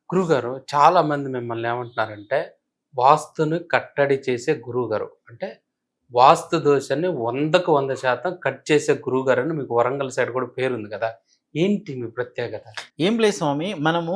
గురువుగారు చాలామంది మిమ్మల్ని ఏమంటున్నారంటే, వాస్తుని కట్టడి చేసే గురువుగారు. అంటే వాస్తు దోషాన్ని 100కి 100% కట్ చేసే గురువుగారని మీకు వరంగల్ సైడ్ కూడా పేరుంది కదా! ఏంటి మీ ప్రత్యేకత? ఏం లేదు స్వామి. మనము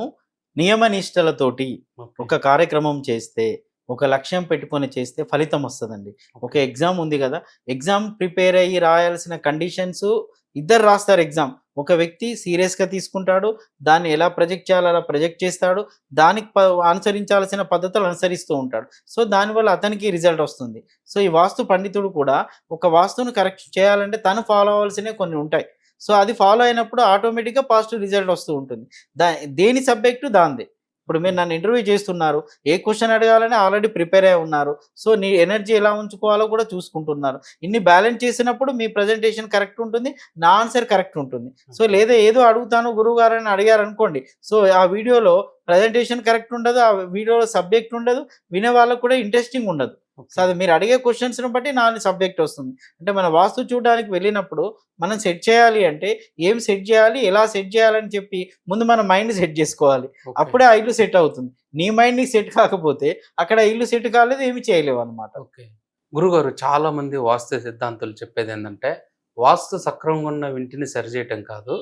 నియమ నిష్టలతోటి ఓకే. ఒక కార్యక్రమం చేస్తే, ఒక లక్ష్యం పెట్టుకొని చేస్తే ఫలితం వస్తదండి. ఒక ఓకే. ఎగ్జామ్ ఉంది గదా! ఎగ్జామ్ ప్రిపేర్ అయ్యి రాయాల్సిన కండిషన్స్ ఇద్దరు రాస్తారు ఎగ్జామ్. ఒక వ్యక్తి సీరియస్‌గా తీసుకుంటాడు. దాన్ని ఎలా ప్రొజెక్ట్ చేయాలో అలా ప్రొజెక్ట్ చేస్తాడు. దానికి అనుసరించాల్సిన పద్ధతులు అనుసరిస్తూ ఉంటాడు. సో, దానివల్ల అతనికి రిజల్ట్ వస్తుంది. సో, ఈ వాస్తు పండితుడు కూడా ఒక వాస్తును కరెక్ట్ చేయాలంటే తను ఫాలో అవ్వాల్సినవి కొన్ని ఉంటాయి. సో, అది ఫాలో అయినప్పుడు ఆటోమేటిక్‌గా పాజిటివ్ రిజల్ట్ వస్తూ ఉంటుంది. దా దేని సబ్జెక్టు దానిదే. ఇప్పుడు మీరు నన్ను ఇంటర్వ్యూ చేస్తున్నారు. ఏ క్వెషన్ అడగాలని ఆల్రెడీ ప్రిపేర్ అయ్యి ఉన్నారు. సో, నీ ఎనర్జీ ఎలా ఉంచుకోవాలో కూడా చూసుకుంటున్నారు. ఇన్ని బ్యాలెన్స్ చేసినప్పుడు మీ ప్రజెంటేషన్ కరెక్ట్ ఉంటుంది. నా ఆన్సర్ కరెక్ట్ ఉంటుంది. సో, లేదా ఏదో అడుగుతాను గురువుగారని అడిగారనుకోండి. సో, ఆ వీడియోలో ప్రజెంటేషన్ కరెక్ట్ ఉండదు. ఆ వీడియోలో సబ్జెక్ట్ ఉండదు. వినే వాళ్ళకి కూడా ఇంట్రెస్టింగ్ ఉండదు. So, okay. అది మీరు అడిగే క్వెషన్స్‌ని బట్టి నా సబ్జెక్ట్ వస్తుంది. అంటే మన వాస్తు చూడడానికి వెళ్ళినప్పుడు మనం సెట్ చేయాలి అంటే ఏం సెట్ చేయాలి? ఎలా సెట్ చేయాలని చెప్పి ముందు మన మైండ్ సెట్ చేసుకోవాలి. ఓకే. అప్పుడే ఆ ఇల్లు సెట్ అవుతుంది. నీ మైండ్ నీకు సెట్ కాకపోతే అక్కడ ఇల్లు సెట్ కాలేదు, ఏమి చేయలేవన్నమాట. ఓకే. గురువుగారు చాలామంది వాస్తు సిద్ధాంతులు చెప్పేదేందంటే, వాస్తు సక్రమంగా ఉన్న ఇంటిని సరిజేయటం కాదు.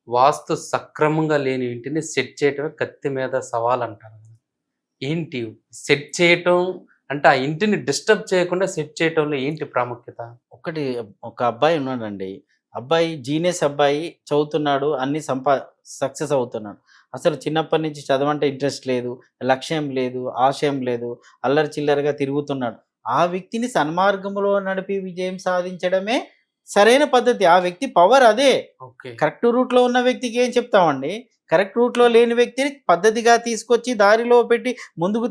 వాస్తు సక్రమంగా లేని ఇంటిని సెట్ చేయటమే కత్తి మీద సవాలంటారు. ఏంటి సెట్ చేయటం అంటే ఆ ఇంటిని డిస్టర్బ్ చేయకుండా సెట్ చేయటంలో ఏంటి ప్రాముఖ్యత? ఒకటి ఒక అబ్బాయి ఉన్నాడండి. అబ్బాయి జీనియస్ అబ్బాయి చదువుతున్నాడు. అన్నీ సక్సెస్ అవుతున్నాడు. అసలు చిన్నప్పటి నుంచి చదవంటే ఇంట్రెస్ట్ లేదు. లక్ష్యం లేదు. ఆశయం లేదు. అల్లరి చిల్లరగా తిరుగుతున్నాడు. ఆ వ్యక్తిని సన్మార్గంలో నడిపి విజయం సాధించడమే సరైన పద్ధతి. ఆ వ్యక్తి పవర్ అదే. ఓకే. కరెక్ట్ రూట్‌లో ఉన్న వ్యక్తికి ఏం చెప్తామండి? కరెక్ట్ రూట్‌లో లేని వ్యక్తిని పద్ధతిగా తీసుకొచ్చి దారిలో పెట్టి ముందుకు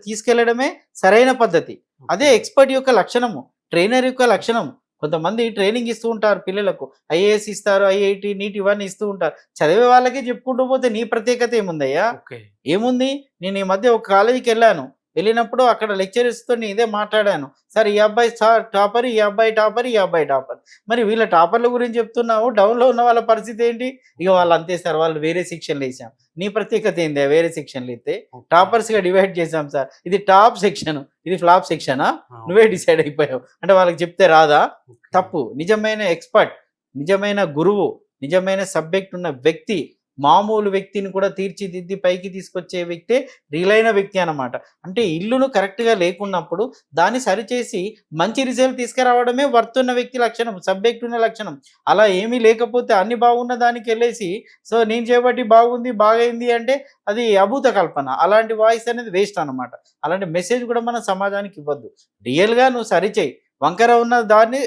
తీసుకెళ్లడమే సరైన పద్ధతి. అదే ఓకే. ఎక్స్‌పర్ట్ యొక్క లక్షణము. ట్రైనర్ యొక్క లక్షణం. కొంతమంది ట్రైనింగ్ ఇస్తూ ఉంటారు పిల్లలకు. ఐఏఎస్ ఇస్తారు, ఐఐటీ, నీట్ ఇవన్నీ ఇస్తూ ఉంటారు. చదివే వాళ్ళకే చెప్పుకుంటూ పోతే నీ ప్రత్యేకత ఏముందయ్యా? ఓకే. ఏముంది? నేను ఈ మధ్య ఒక కాలేజీకెళ్ళాను. వెళ్ళినప్పుడు అక్కడ లెక్చరర్స్‌తోని ఇదే మాట్లాడాను. సార్ ఈ అబ్బాయి టాపర్, ఈ అబ్బాయి టాపర్, ఈ అబ్బాయి టాపర్. మరి వీళ్ళ టాపర్‌ల గురించి చెప్తున్నావు. డౌన్‌లో ఉన్న వాళ్ళ పరిస్థితి ఏంటి? ఇక వాళ్ళు అంతే సార్. వాళ్ళు వేరే సెక్షన్‌లేసాం. నీ ప్రత్యేకత ఏందే వేరే సెక్షన్‌లో ఎత్తే? ఓకే. టాపర్స్‌గా డివైడ్ చేసాం సార్. ఇది టాప్ సెక్షన్. ఇది ఫ్లాప్ సెక్షనా? ఆ! నువ్వే డిసైడ్ అయిపోయావు. అంటే వాళ్ళకి చెప్తే రాదా? ఓకే. తప్పు. నిజమైన ఎక్స్‌పర్ట్, నిజమైన గురువు, నిజమైన సబ్జెక్ట్ ఉన్న వ్యక్తి, మామూలు వ్యక్తిని కూడా తీర్చిదిద్ది పైకి తీసుకొచ్చే వ్యక్తే రియలైన వ్యక్తి అన్నమాట. అంటే ఇల్లును కరెక్ట్‌గా లేకున్నప్పుడు దాన్ని సరిచేసి మంచి రిజల్ట్ తీసుకురావడమే వర్త్ ఉన్న వ్యక్తి లక్షణం, సబ్జెక్ట్ ఉన్న లక్షణం. అలా ఏమీ లేకపోతే అన్ని బాగున్న దానికెళ్ళేసి సో నేను చేయబట్టి బాగుంది, బాగయింది అంటే అది అభూత కల్పన. అలాంటి వాయిస్ అనేది వేస్ట్ అన్నమాట. అలాంటి మెసేజ్ కూడా మనం సమాజానికి ఇవ్వద్దు. రియల్‌గా నువ్వు సరిచేయి. వంకర ఉన్న దాన్ని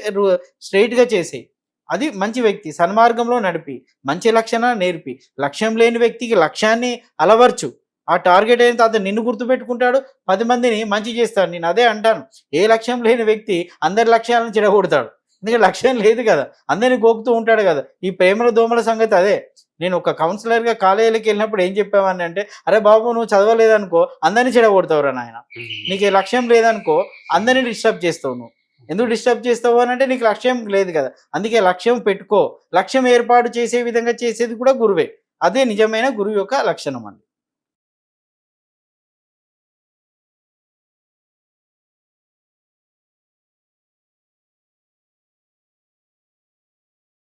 స్ట్రెయిట్‌గా చేసేయి. అది మంచి వ్యక్తి. సన్మార్గంలో నడిపి, మంచి లక్షణాలు నేర్పి, లక్ష్యం లేని వ్యక్తికి లక్ష్యాన్ని అలవర్చు. ఆ టార్గెట్ అయిన తర్వాత నిన్ను గుర్తుపెట్టుకుంటాడు. 10 మందిని మంచి చేస్తాడు. నేను అదే అంటాను. ఏ లక్ష్యం లేని వ్యక్తి అందరి లక్ష్యాలను చెడగొడతాడు. ఎందుకంటే లక్ష్యం లేదు కదా! అందరిని గోకుతూ ఉంటాడు కదా! ఈ ప్రేమల దోమల సంగతి అదే. నేను ఒక కౌన్సిలర్‌గా కాలేజీలకి వెళ్ళినప్పుడు ఏం చెప్పేవాడిని అంటే, "అరే బాబు నువ్వు చదవలేదనుకో అందరిని చెడగొడతావురా నాయన. హ్మ్. నీకు లక్ష్యం లేదనుకో అందరిని డిస్టర్బ్ చేస్తావు నువ్వు." ఎందుకు డిస్టర్బ్ చేస్తావు అనంటే నీకు లక్ష్యం లేదు కదా! అందుకే లక్ష్యం పెట్టుకో. లక్ష్యం ఏర్పాటు చేసే విధంగా చేసేది కూడా గురువే. అదే నిజమైన గురువు యొక్క లక్షణం అండి.